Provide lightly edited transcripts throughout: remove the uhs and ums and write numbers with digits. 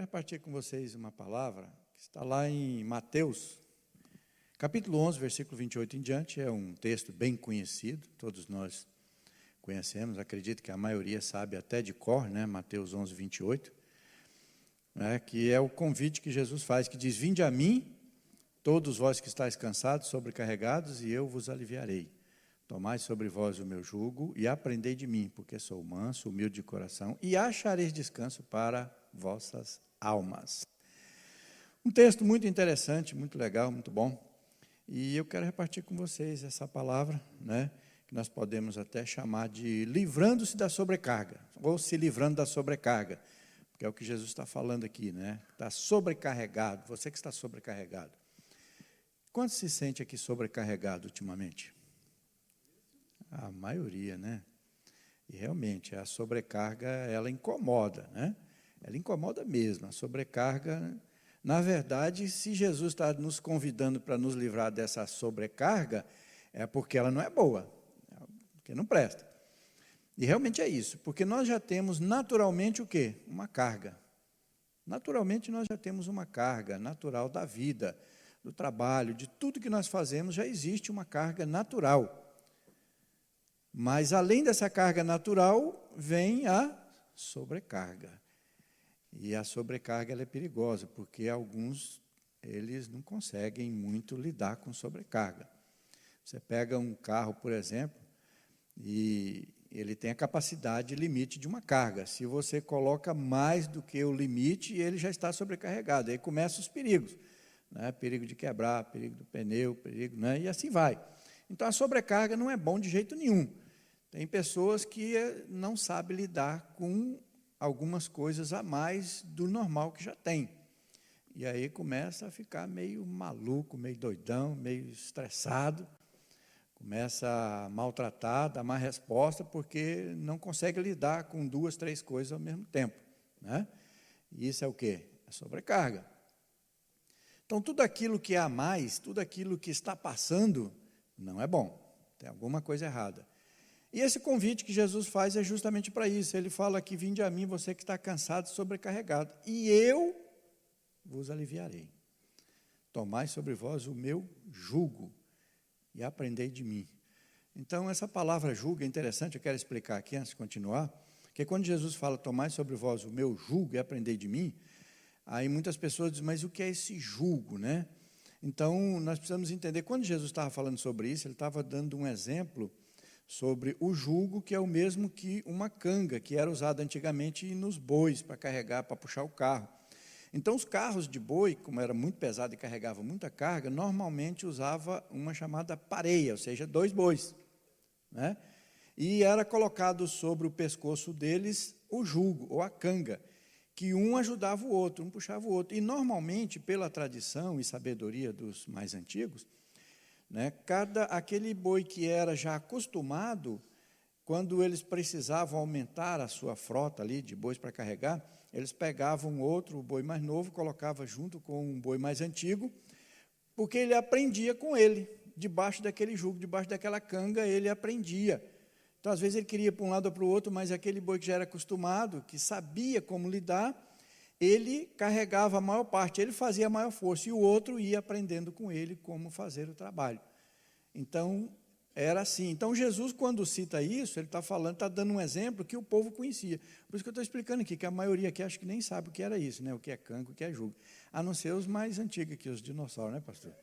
quero repartir com vocês uma palavra que está lá em Mateus, capítulo 11, versículo 28 em diante. É um texto bem conhecido, todos nós conhecemos, acredito que a maioria sabe até de cor, né? Mateus 11, 28, que é o convite que Jesus faz, que diz: vinde a mim, todos vós que estáis cansados, sobrecarregados, e eu vos aliviarei. Tomai sobre vós o meu jugo e aprendei de mim, porque sou manso, humilde de coração, e achareis descanso para vossas almas. Um texto muito interessante, muito legal, muito bom. E eu quero repartir com vocês essa palavra, que nós podemos até chamar de livrando-se da sobrecarga, ou se livrando da sobrecarga, porque é o que Jesus está falando aqui, Está sobrecarregado, você que está sobrecarregado. Quanto se sente aqui sobrecarregado ultimamente? A maioria, E realmente, a sobrecarga, ela incomoda, Ela incomoda mesmo. A sobrecarga, na verdade, se Jesus está nos convidando para nos livrar dessa sobrecarga, é porque ela não é boa, porque não presta. E realmente é isso, porque nós já temos naturalmente o quê? Uma carga. Naturalmente nós já temos uma carga natural da vida, do trabalho, de tudo que nós fazemos, já existe uma carga natural. Mas, além dessa carga natural, vem a sobrecarga. E a sobrecarga ela é perigosa, porque alguns, eles não conseguem muito lidar com sobrecarga. Você pega um carro, por exemplo, e ele tem a capacidade limite de uma carga. Se você coloca mais do que o limite, ele já está sobrecarregado. Aí começam os perigos, perigo de quebrar, perigo do pneu, perigo, e assim vai. Então, a sobrecarga não é bom de jeito nenhum. Tem pessoas que não sabem lidar com algumas coisas a mais do normal que já tem. E aí começa a ficar meio maluco, meio doidão, meio estressado. Começa a maltratar, dar má resposta, porque não consegue lidar com 2, 3 coisas ao mesmo tempo. E isso é o quê? É sobrecarga. Então, tudo aquilo que é a mais, tudo aquilo que está passando, não é bom. Tem alguma coisa errada. E esse convite que Jesus faz é justamente para isso. Ele fala aqui: vinde a mim, você que está cansado e sobrecarregado, e eu vos aliviarei. Tomai sobre vós o meu jugo e aprendei de mim. Então, essa palavra jugo é interessante, eu quero explicar aqui antes de continuar, que quando Jesus fala: tomai sobre vós o meu jugo e aprendei de mim, aí muitas pessoas dizem: mas o que é esse jugo, Então, nós precisamos entender, quando Jesus estava falando sobre isso, ele estava dando um exemplo sobre o jugo, que é o mesmo que uma canga, que era usada antigamente nos bois, para carregar, para puxar o carro. Então, os carros de boi, como era muito pesado e carregava muita carga, normalmente usava uma chamada pareia, ou seja, 2 bois. E era colocado sobre o pescoço deles o jugo, ou a canga, que um ajudava o outro, um puxava o outro. E, normalmente, pela tradição e sabedoria dos mais antigos, aquele boi que era já acostumado, quando eles precisavam aumentar a sua frota ali de bois para carregar, eles pegavam o boi mais novo, colocavam junto com um boi mais antigo, porque ele aprendia com ele, debaixo daquele jugo, debaixo daquela canga, ele aprendia. Então, às vezes, ele queria ir para um lado ou para o outro, mas aquele boi que já era acostumado, que sabia como lidar, ele carregava a maior parte, ele fazia a maior força, e o outro ia aprendendo com ele como fazer o trabalho. Então, era assim. Então, Jesus, quando cita isso, ele está falando, está dando um exemplo que o povo conhecia. Por isso que eu estou explicando aqui, que a maioria aqui acho que nem sabe o que era isso, o que é canga, o que é jugo. A não ser os mais antigos aqui, os dinossauros, pastor?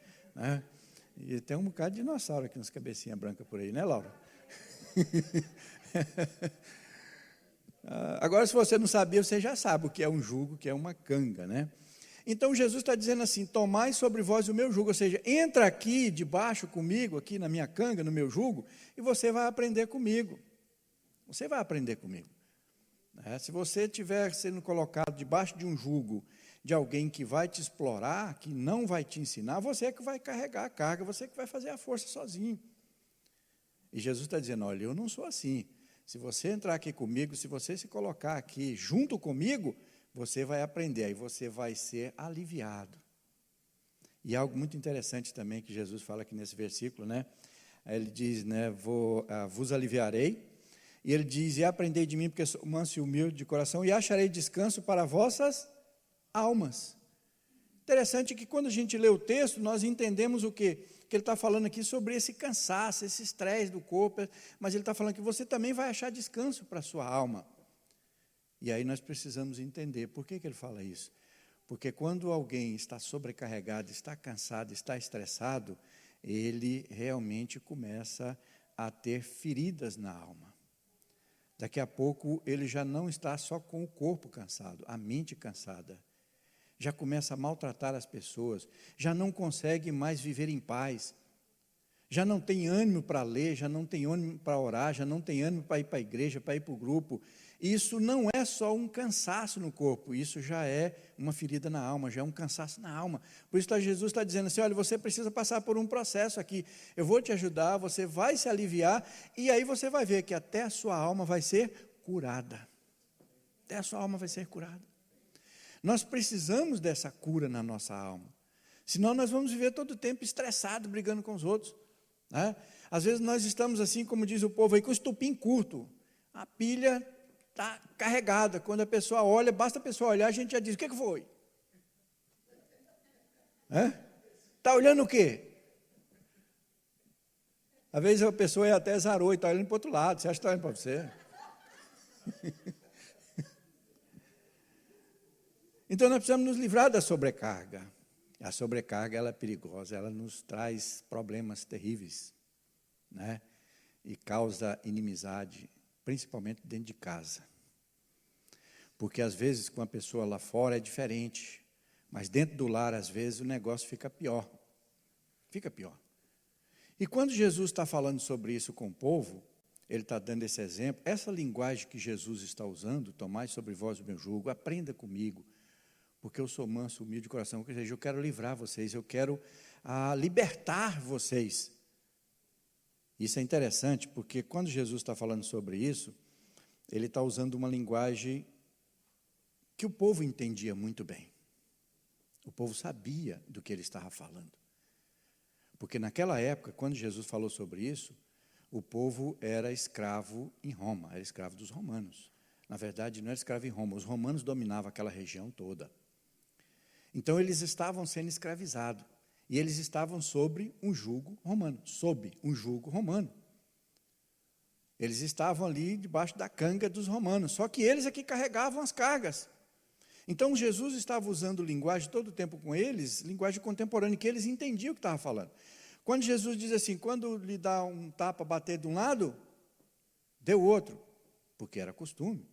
E tem um bocado de dinossauro aqui nas cabecinhas brancas por aí, Laura? Agora, se você não sabia, você já sabe o que é um jugo, o que é uma canga, Então, Jesus está dizendo assim: tomai sobre vós o meu jugo, ou seja, entra aqui debaixo comigo, aqui na minha canga, no meu jugo, e você vai aprender comigo. Você vai aprender comigo. Se você estiver sendo colocado debaixo de um jugo de alguém que vai te explorar, que não vai te ensinar, você é que vai carregar a carga, você é que vai fazer a força sozinho. E Jesus está dizendo: olha, eu não sou assim. Se você entrar aqui comigo, se você se colocar aqui junto comigo, você vai aprender, aí você vai ser aliviado. E algo muito interessante também que Jesus fala aqui nesse versículo, Ele diz, vos aliviarei. E ele diz: e aprendei de mim, porque sou manso e humilde de coração, e acharei descanso para vossas almas. Interessante que quando a gente lê o texto, nós entendemos o quê? Que ele está falando aqui sobre esse cansaço, esse estresse do corpo, mas ele está falando que você também vai achar descanso para a sua alma. E aí nós precisamos entender por que ele fala isso. Porque quando alguém está sobrecarregado, está cansado, está estressado, ele realmente começa a ter feridas na alma. Daqui a pouco ele já não está só com o corpo cansado, a mente cansada. Já começa a maltratar as pessoas, já não consegue mais viver em paz, já não tem ânimo para ler, já não tem ânimo para orar, já não tem ânimo para ir para a igreja, para ir para o grupo. Isso não é só um cansaço no corpo, isso já é uma ferida na alma, já é um cansaço na alma. Por isso Jesus está dizendo assim, olha, você precisa passar por um processo aqui, eu vou te ajudar, você vai se aliviar, e aí você vai ver que até a sua alma vai ser curada. Até a sua alma vai ser curada. Nós precisamos dessa cura na nossa alma, senão nós vamos viver todo o tempo estressado, brigando com os outros, né? Às vezes nós estamos assim, como diz o povo aí, com o estupim curto, a pilha está carregada, quando a pessoa olha, basta a pessoa olhar, a gente já diz, o que foi? Está olhando o quê? Às vezes a pessoa é até zarou e está olhando para o outro lado, você acha que está olhando para você? Então nós precisamos nos livrar da sobrecarga. A sobrecarga ela é perigosa, ela nos traz problemas terríveis, né? E causa inimizade, principalmente dentro de casa. Porque às vezes com a pessoa lá fora é diferente, mas dentro do lar às vezes o negócio fica pior. Fica pior. E quando Jesus está falando sobre isso com o povo, ele está dando esse exemplo, essa linguagem que Jesus está usando, tomai sobre vós o meu jugo, aprenda comigo, porque eu sou manso, humilde de coração, ou seja, eu quero livrar vocês, eu quero libertar vocês. Isso é interessante, porque quando Jesus está falando sobre isso, ele está usando uma linguagem que o povo entendia muito bem. O povo sabia do que ele estava falando. Porque naquela época, quando Jesus falou sobre isso, o povo era escravo em Roma, era escravo dos romanos. Na verdade, não era escravo em Roma, os romanos dominavam aquela região toda. Então, eles estavam sendo escravizados. E eles estavam sob um jugo romano. Eles estavam ali debaixo da canga dos romanos. Só que eles é que carregavam as cargas. Então, Jesus estava usando linguagem todo o tempo com eles, linguagem contemporânea, que eles entendiam o que estava falando. Quando Jesus diz assim, quando lhe dá um tapa, bater de um lado, dê o outro, porque era costume.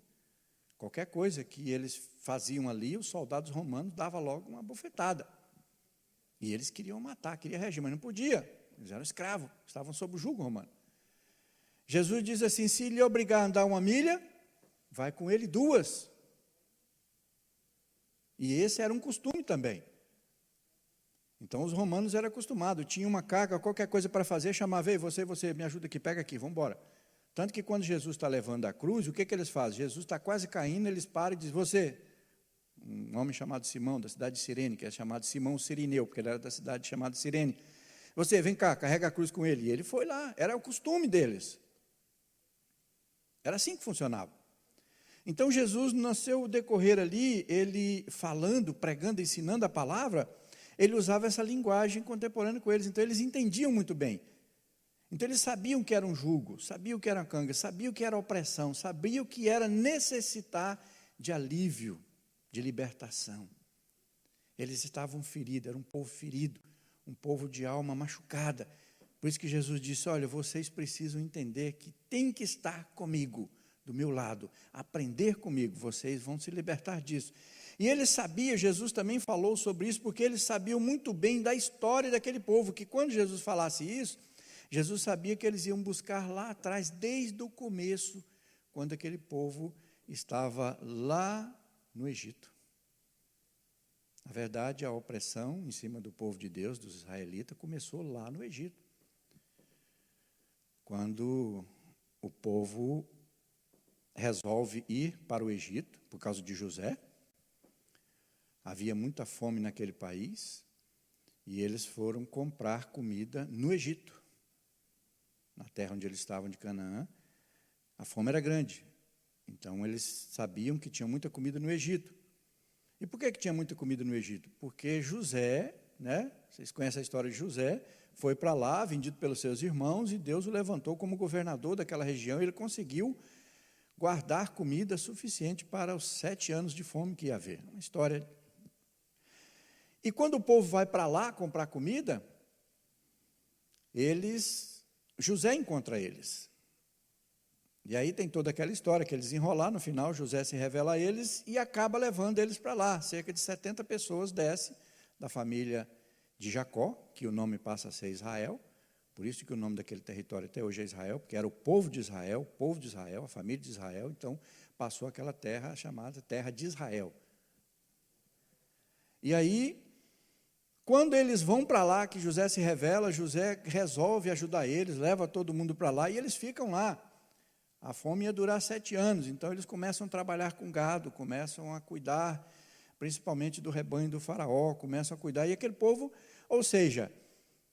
Qualquer coisa que eles faziam ali, os soldados romanos davam logo uma bofetada. E eles queriam matar, queriam regir, mas não podia. Eles eram escravos, estavam sob o jugo romano. Jesus diz assim, se lhe obrigar a andar 1 milha, vai com ele 2. E esse era um costume também. Então os romanos eram acostumados, tinha uma carga, qualquer coisa para fazer, chamava, ei, você me ajuda aqui, pega aqui, vamos embora. Tanto que quando Jesus está levando a cruz, o que eles fazem? Jesus está quase caindo, eles param e dizem, você, um homem chamado Simão, da cidade de Cirene, que é chamado Simão Cirineu, porque ele era da cidade chamada Cirene, você, vem cá, carrega a cruz com ele. E ele foi lá, era o costume deles. Era assim que funcionava. Então Jesus, no seu decorrer ali, ele falando, pregando, ensinando a palavra, ele usava essa linguagem contemporânea com eles, então eles entendiam muito bem. Então eles sabiam que era um jugo, sabiam que era canga, sabiam que era opressão, sabiam que era necessitar de alívio, de libertação. Eles estavam feridos, era um povo ferido, um povo de alma machucada. Por isso que Jesus disse, olha, vocês precisam entender que tem que estar comigo, do meu lado, aprender comigo, vocês vão se libertar disso. E eles sabiam, Jesus também falou sobre isso, porque eles sabiam muito bem da história daquele povo, que quando Jesus falasse isso, Jesus sabia que eles iam buscar lá atrás, desde o começo, quando aquele povo estava lá no Egito. Na verdade, a opressão em cima do povo de Deus, dos israelitas, começou lá no Egito. Quando o povo resolve ir para o Egito, por causa de José, havia muita fome naquele país, e eles foram comprar comida no Egito, na terra onde eles estavam de Canaã. A fome era grande, então eles sabiam que tinha muita comida no Egito. E por que tinha muita comida no Egito? Porque José, né, vocês conhecem a história de José, foi para lá, vendido pelos seus irmãos, e Deus o levantou como governador daquela região, e ele conseguiu guardar comida suficiente para os 7 anos de fome que ia haver. Uma história. E quando o povo vai para lá comprar comida, José encontra eles. E aí tem toda aquela história que eles enrolar, no final José se revela a eles e acaba levando eles para lá. Cerca de 70 pessoas descem da família de Jacó, que o nome passa a ser Israel, por isso que o nome daquele território até hoje é Israel, porque era o povo de Israel, a família de Israel, então passou aquela terra chamada Terra de Israel. E aí, quando eles vão para lá, que José se revela, José resolve ajudar eles, leva todo mundo para lá e eles ficam lá. A fome ia durar 7 anos, então eles começam a trabalhar com gado, começam a cuidar, principalmente do rebanho do faraó, começam a cuidar, e aquele povo, ou seja,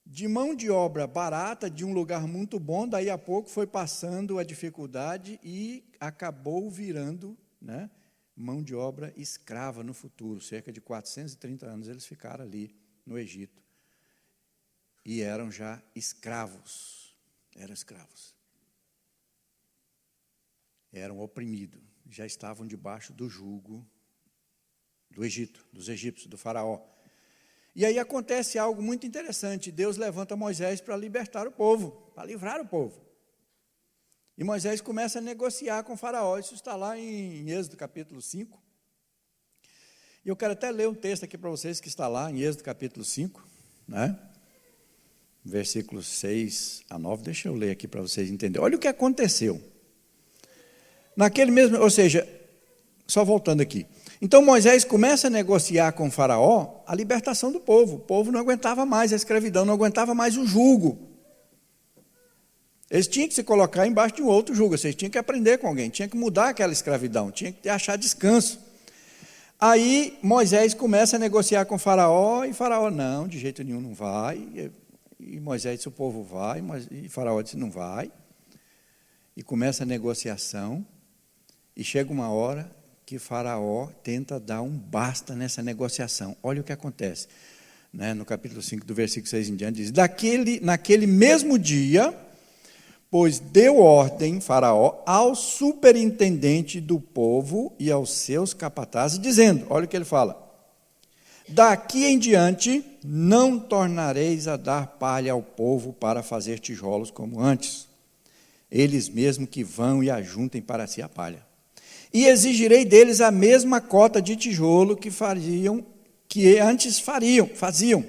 de mão de obra barata, de um lugar muito bom, daí a pouco foi passando a dificuldade e acabou virando, né, mão de obra escrava no futuro. Cerca de 430 anos eles ficaram ali no Egito, e eram já escravos, eram oprimidos, já estavam debaixo do jugo do Egito, dos egípcios, do faraó. E aí acontece algo muito interessante, Deus levanta Moisés para libertar o povo, para livrar o povo. E Moisés começa a negociar com o faraó, isso está lá em Êxodo capítulo 5. E eu quero até ler um texto aqui para vocês que está lá em Êxodo capítulo 5, né? Versículos 6 a 9, deixa eu ler aqui para vocês entenderem. Olha o que aconteceu. Naquele mesmo, ou seja, só voltando aqui. Então Moisés começa a negociar com o faraó a libertação do povo. O povo não aguentava mais a escravidão, não aguentava mais o jugo. Eles tinham que se colocar embaixo de um outro jugo, vocês tinham que aprender com alguém, tinham que mudar aquela escravidão, tinham que achar descanso. Aí Moisés começa a negociar com o faraó, e o faraó, não, de jeito nenhum não vai. E Moisés disse, o povo vai, e o faraó disse, não vai. E começa a negociação, e chega uma hora que Faraó tenta dar um basta nessa negociação. Olha o que acontece, né? No capítulo 5, do versículo 6 em diante, diz, naquele mesmo dia, pois deu ordem, Faraó, ao superintendente do povo e aos seus capatazes, dizendo, olha o que ele fala, daqui em diante não tornareis a dar palha ao povo para fazer tijolos como antes, eles mesmos que vão e ajuntem para si a palha. E exigirei deles a mesma cota de tijolo que antes faziam.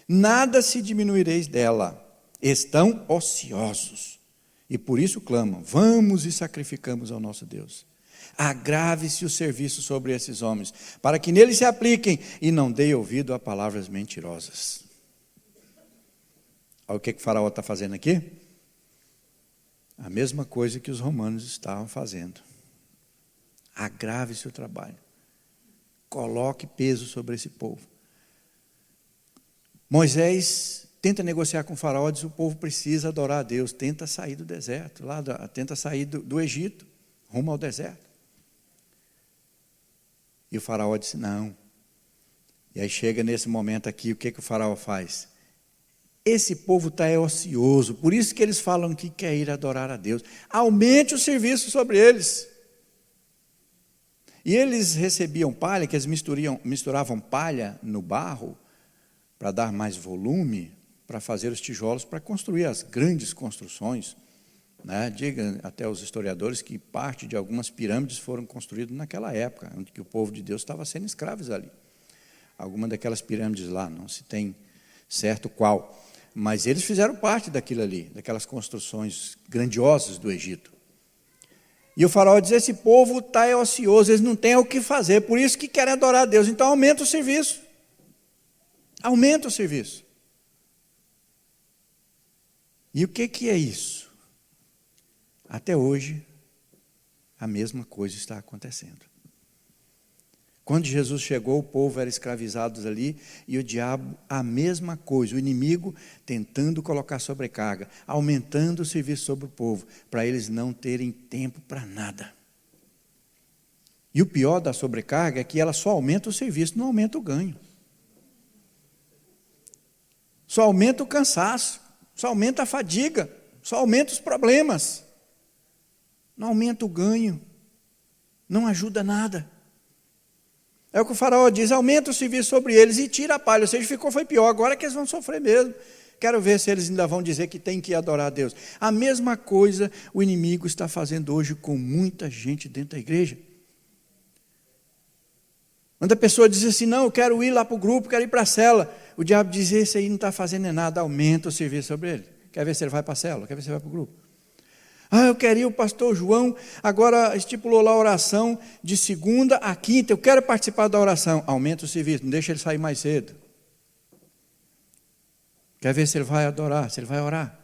Nada se diminuireis dela. Estão ociosos. E por isso clamam, vamos e sacrificamos ao nosso Deus. Agrave-se o serviço sobre esses homens, para que neles se apliquem e não deem ouvido a palavras mentirosas. Olha o que o faraó está fazendo aqui? A mesma coisa que os romanos estavam fazendo. Agrave-se o trabalho. Coloque peso sobre esse povo. Moisés tenta negociar com o faraó, diz, o povo precisa adorar a Deus, tenta sair do deserto, tenta sair do Egito, rumo ao deserto. E o faraó disse, não. E aí chega nesse momento aqui, o que o faraó faz? Esse povo está ocioso, por isso que eles falam que quer ir adorar a Deus. Aumente o serviço sobre eles. E eles recebiam palha, que eles misturavam palha no barro, para dar mais volume, para fazer os tijolos, para construir as grandes construções. Né? Digam até os historiadores que parte de algumas pirâmides foram construídas naquela época, onde que o povo de Deus estava sendo escravos ali. Alguma daquelas pirâmides lá, não se tem certo qual. Mas eles fizeram parte daquilo ali, daquelas construções grandiosas do Egito. E o faraó diz, esse povo está ocioso, eles não têm o que fazer, por isso que querem adorar a Deus. Então aumenta o serviço. Aumenta o serviço. E o que é isso? Até hoje, a mesma coisa está acontecendo. Quando Jesus chegou, o povo era escravizado ali, e o diabo, a mesma coisa, o inimigo tentando colocar sobrecarga, aumentando o serviço sobre o povo, para eles não terem tempo para nada. E o pior da sobrecarga é que ela só aumenta o serviço, não aumenta o ganho. Só aumenta o cansaço, só aumenta a fadiga, só aumenta os problemas. Não aumenta o ganho, não ajuda nada. É o que o faraó diz, aumenta o serviço sobre eles e tira a palha. Ou seja, foi pior, agora é que eles vão sofrer mesmo. Quero ver se eles ainda vão dizer que tem que adorar a Deus. A mesma coisa o inimigo está fazendo hoje com muita gente dentro da igreja. Quando a pessoa diz assim, não, eu quero ir lá para o grupo, quero ir para a cela. O diabo diz, esse aí não está fazendo nada, aumenta o serviço sobre ele. Quer ver se ele vai para a cela, quer ver se ele vai para o grupo. Ah, eu queria o pastor João, agora estipulou lá a oração de segunda a quinta, eu quero participar da oração. Aumenta o serviço, não deixa ele sair mais cedo. Quer ver se ele vai adorar, se ele vai orar.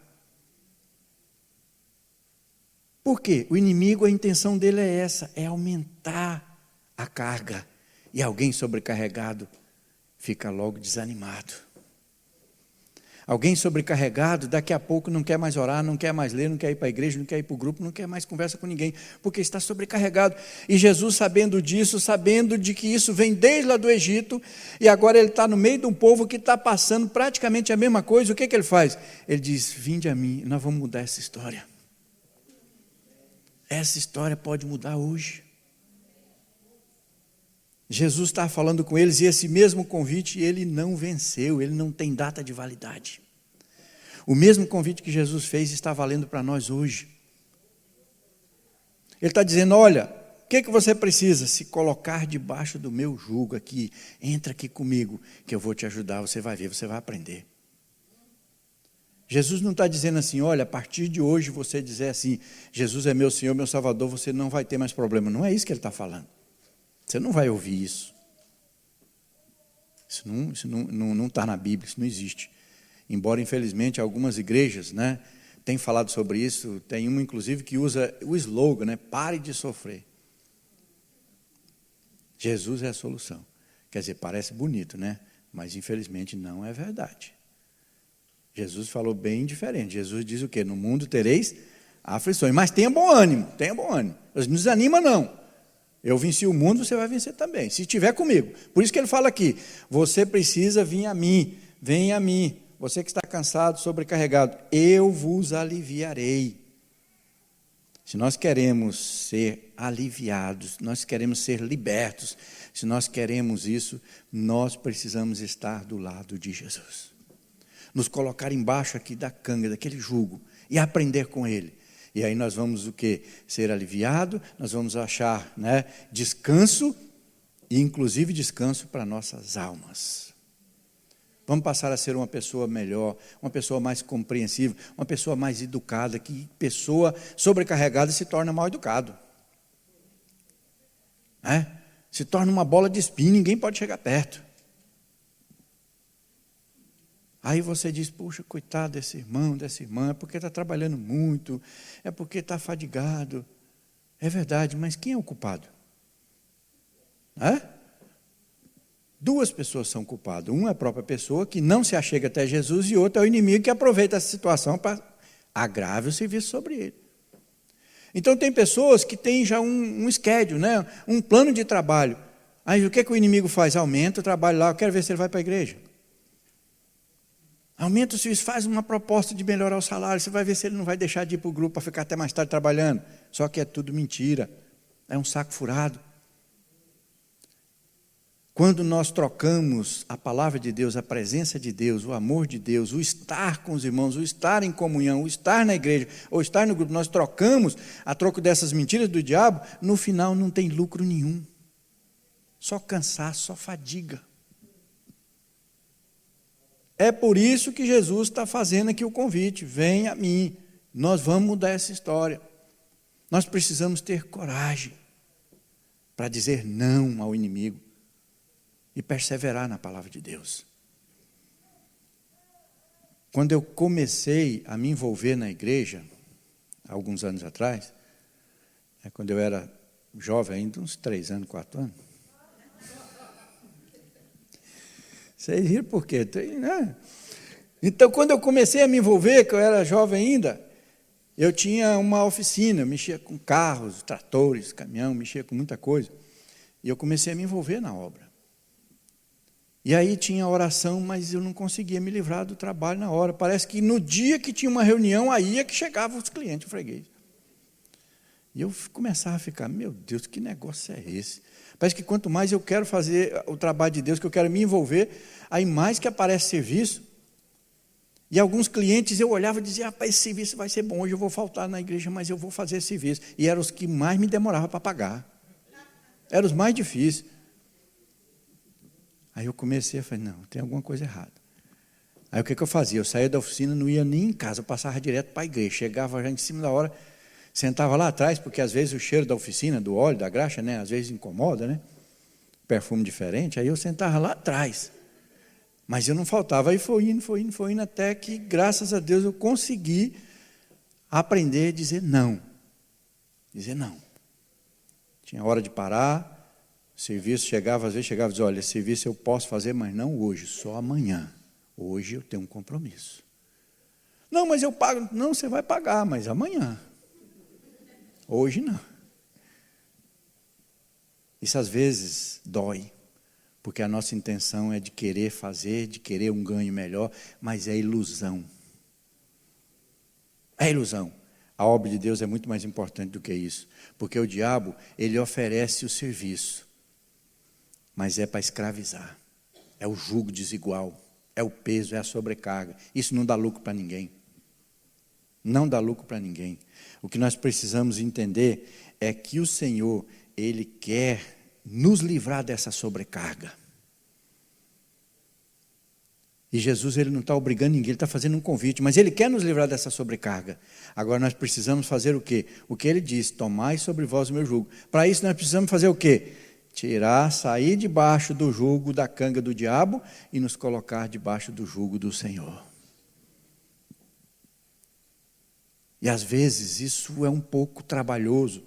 Por quê? O inimigo, a intenção dele é essa, é aumentar a carga. E alguém sobrecarregado fica logo desanimado. Alguém sobrecarregado, daqui a pouco não quer mais orar, não quer mais ler, não quer ir para a igreja, não quer ir para o grupo, não quer mais conversa com ninguém, porque está sobrecarregado. E Jesus, sabendo disso, sabendo de que isso vem desde lá do Egito, e agora ele está no meio de um povo que está passando praticamente a mesma coisa, o que ele faz? Ele diz, vinde a mim, nós vamos mudar essa história. Essa história pode mudar hoje. Jesus está falando com eles e esse mesmo convite ele não venceu, ele não tem data de validade. O mesmo convite que Jesus fez está valendo para nós hoje. Ele está dizendo, olha, o que você precisa? Se colocar debaixo do meu jugo aqui, entra aqui comigo, que eu vou te ajudar, você vai ver, você vai aprender. Jesus não está dizendo assim, olha, a partir de hoje você dizer assim, Jesus é meu Senhor, meu Salvador, você não vai ter mais problema. Não é isso que ele está falando. Você não vai ouvir isso. Isso não está na Bíblia, isso não existe. Embora, infelizmente, algumas igrejas, né, têm falado sobre isso. Tem uma, inclusive, que usa o slogan, né, pare de sofrer. Jesus é a solução. Quer dizer, parece bonito, né? Mas, infelizmente, não é verdade. Jesus falou bem diferente. Jesus diz o quê? No mundo tereis aflições. Mas tenha bom ânimo, tenha bom ânimo. Não desanima, não. Eu venci o mundo, você vai vencer também, se estiver comigo. Por isso que ele fala aqui, você precisa vir a mim, venha a mim. Você que está cansado, sobrecarregado, eu vos aliviarei. Se nós queremos ser aliviados, nós queremos ser libertos, se nós queremos isso, nós precisamos estar do lado de Jesus. Nos colocar embaixo aqui da canga, daquele jugo, e aprender com ele. E aí nós vamos o quê? Ser aliviado, nós vamos achar, né, descanso, e inclusive descanso para nossas almas. Vamos passar a ser uma pessoa melhor, uma pessoa mais compreensiva, uma pessoa mais educada, que pessoa sobrecarregada se torna mal educado. Se torna uma bola de espinho, ninguém pode chegar perto. Aí você diz, puxa, coitado desse irmão, dessa irmã, é porque está trabalhando muito, é porque está fadigado. É verdade, mas quem é o culpado? Duas pessoas são culpadas. Uma é a própria pessoa que não se achega até Jesus e outra é o inimigo que aproveita essa situação para agravar o serviço sobre ele. Então tem pessoas que têm já um schedule, né? Um plano de trabalho. Aí o que o inimigo faz? Aumenta o trabalho lá, eu quero ver se ele vai para a igreja. Aumenta o serviço, faz uma proposta de melhorar o salário, você vai ver se ele não vai deixar de ir para o grupo para ficar até mais tarde trabalhando. Só que é tudo mentira, é um saco furado. Quando nós trocamos a palavra de Deus, a presença de Deus, o amor de Deus, o estar com os irmãos, o estar em comunhão, o estar na igreja, ou estar no grupo, nós trocamos a troco dessas mentiras do diabo, no final não tem lucro nenhum. Só cansaço, só fadiga. É por isso que Jesus está fazendo aqui o convite, venha a mim, nós vamos mudar essa história. Nós precisamos ter coragem para dizer não ao inimigo e perseverar na palavra de Deus. Quando eu comecei a me envolver na igreja, alguns anos atrás, quando eu era jovem ainda, uns 3 anos, 4 anos, vocês riram por quê? Né? Então, quando eu comecei a me envolver, que eu era jovem ainda, eu tinha uma oficina, mexia com carros, tratores, caminhão, mexia com muita coisa. E eu comecei a me envolver na obra. E aí tinha oração, mas eu não conseguia me livrar do trabalho na hora. Parece que no dia que tinha uma reunião, aí é que chegavam os clientes, o freguês. E eu começava a ficar, meu Deus, que negócio é esse? Parece que quanto mais eu quero fazer o trabalho de Deus, que eu quero me envolver, aí mais que aparece serviço. E alguns clientes eu olhava e dizia, rapaz, esse serviço vai ser bom, hoje eu vou faltar na igreja, mas eu vou fazer esse serviço. E eram os que mais me demoravam para pagar. Eram os mais difíceis. Aí eu comecei a falar, não, tem alguma coisa errada. Aí o que eu fazia? Eu saía da oficina, não ia nem em casa, eu passava direto para a igreja. Chegava já em cima da hora, sentava lá atrás, porque às vezes o cheiro da oficina, do óleo, da graxa, né, às vezes incomoda, né? Perfume diferente, aí eu sentava lá atrás. Mas eu não faltava, aí foi indo, até que, graças a Deus, eu consegui aprender a dizer não. Dizer não. Tinha hora de parar, o serviço chegava, às vezes chegava e dizia, olha, esse serviço eu posso fazer, mas não hoje, só amanhã. Hoje eu tenho um compromisso. Não, mas eu pago. Não, você vai pagar, mas amanhã. Hoje não. Isso às vezes dói, porque a nossa intenção é de querer fazer, de querer um ganho melhor, mas é ilusão. É ilusão. A obra de Deus é muito mais importante do que isso, porque o diabo, ele oferece o serviço, mas é para escravizar. É o jugo desigual, é o peso, é a sobrecarga. Isso não dá lucro para ninguém. Não dá lucro para ninguém. O que nós precisamos entender é que o Senhor, Ele quer nos livrar dessa sobrecarga. E Jesus, Ele não está obrigando ninguém, Ele está fazendo um convite, mas Ele quer nos livrar dessa sobrecarga. Agora nós precisamos fazer o quê? O que Ele diz, tomai sobre vós o meu jugo. Para isso nós precisamos fazer o quê? Sair debaixo do jugo da canga do diabo e nos colocar debaixo do jugo do Senhor. E às vezes isso é um pouco trabalhoso,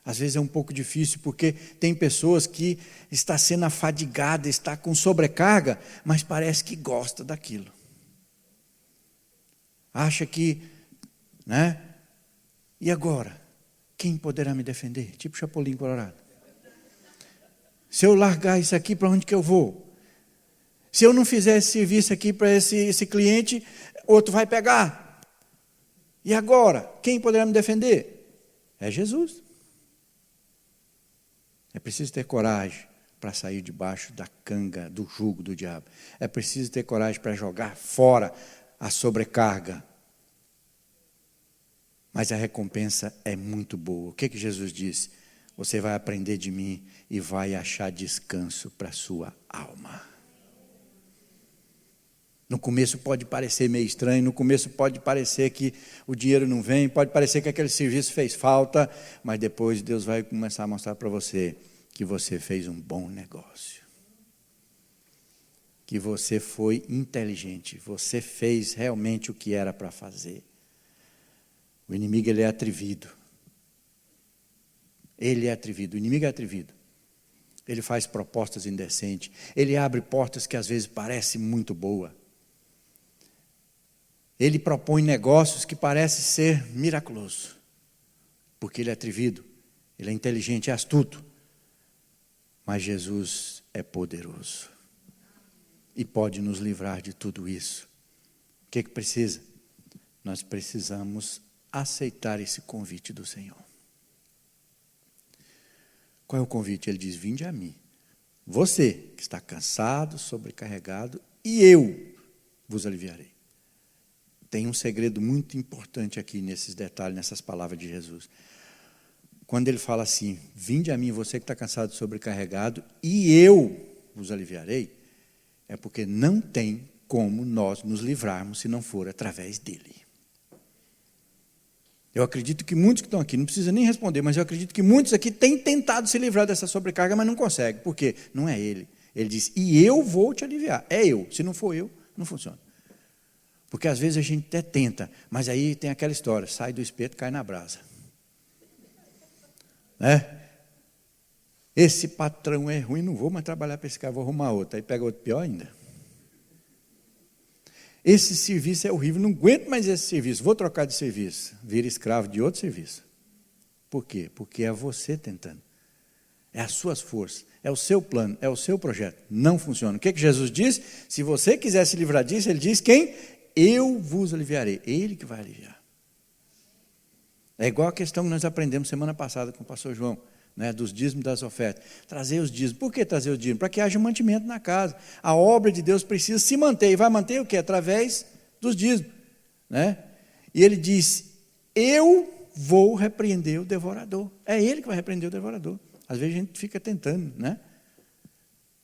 às vezes é um pouco difícil, porque tem pessoas que está sendo afadigada, está com sobrecarga, mas parece que gosta daquilo. Acha que, né? E agora? Quem poderá me defender? Tipo Chapolin Colorado. Se eu largar isso aqui, para onde que eu vou? Se eu não fizer esse serviço aqui para esse cliente, outro vai pegar. E agora, quem poderá me defender? É Jesus. É preciso ter coragem para sair debaixo da canga, do jugo do diabo. É preciso ter coragem para jogar fora a sobrecarga. Mas a recompensa é muito boa. O que Jesus disse? Você vai aprender de mim e vai achar descanso para a sua alma. No começo pode parecer meio estranho, no começo pode parecer que o dinheiro não vem, pode parecer que aquele serviço fez falta, mas depois Deus vai começar a mostrar para você que você fez um bom negócio. Que você foi inteligente, você fez realmente o que era para fazer. O inimigo, ele é atrevido. Ele é atrevido, o inimigo é atrevido. Ele faz propostas indecentes, ele abre portas que às vezes parecem muito boas. Ele propõe negócios que parecem ser miraculosos, porque ele é atrevido, ele é inteligente, é astuto. Mas Jesus é poderoso e pode nos livrar de tudo isso. O que precisa? Nós precisamos aceitar esse convite do Senhor. Qual é o convite? Ele diz, vinde a mim. Você que está cansado, sobrecarregado, e eu vos aliviarei. Tem um segredo muito importante aqui nesses detalhes, nessas palavras de Jesus. Quando ele fala assim, vinde a mim, você que está cansado, sobrecarregado, e eu vos aliviarei, é porque não tem como nós nos livrarmos se não for através dele. Eu acredito que muitos que estão aqui, não precisa nem responder, mas eu acredito que muitos aqui têm tentado se livrar dessa sobrecarga, mas não conseguem. Por quê? Não é ele. Ele diz, e eu vou te aliviar. É eu. Se não for eu, não funciona. Porque às vezes a gente até tenta, mas aí tem aquela história, sai do espeto, cai na brasa. Né? Esse patrão é ruim, não vou mais trabalhar para esse cara, vou arrumar outro. Aí pega outro pior ainda. Esse serviço é horrível, não aguento mais esse serviço, vou trocar de serviço. Vira escravo de outro serviço. Por quê? Porque é você tentando. é as suas forças, é o seu plano, é o seu projeto. Não funciona. O que Jesus diz? Se você quiser se livrar disso, ele diz quem? Eu vos aliviarei. Ele que vai aliviar. É igual a questão que nós aprendemos semana passada com o pastor João, né, dos dízimos e das ofertas. Trazer os dízimos. Por que trazer os dízimos? Para que haja mantimento na casa. A obra de Deus precisa se manter. E vai manter o quê? Através dos dízimos. Né? E ele diz, eu vou repreender o devorador. É ele que vai repreender o devorador. Às vezes a gente fica tentando, né,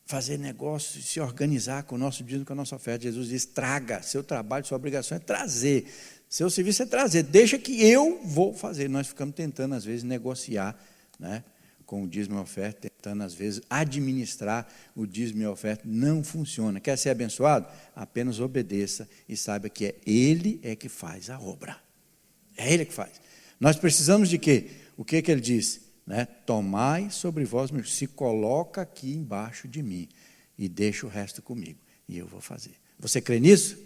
fazer negócio, se organizar com o nosso dízimo, com a nossa oferta. Jesus diz, traga, seu trabalho, sua obrigação é trazer. Seu serviço é trazer, deixa que eu vou fazer. Nós ficamos tentando, às vezes, negociar, né, com o dízimo e a oferta, tentando, às vezes, administrar o dízimo e a oferta. Não funciona. Quer ser abençoado? Apenas obedeça e saiba que Ele é que faz a obra. É Ele que faz. Nós precisamos de quê? O que ele diz? Né? Tomai sobre vós, se coloca aqui embaixo de mim e deixa o resto comigo. E eu vou fazer. Você crê nisso?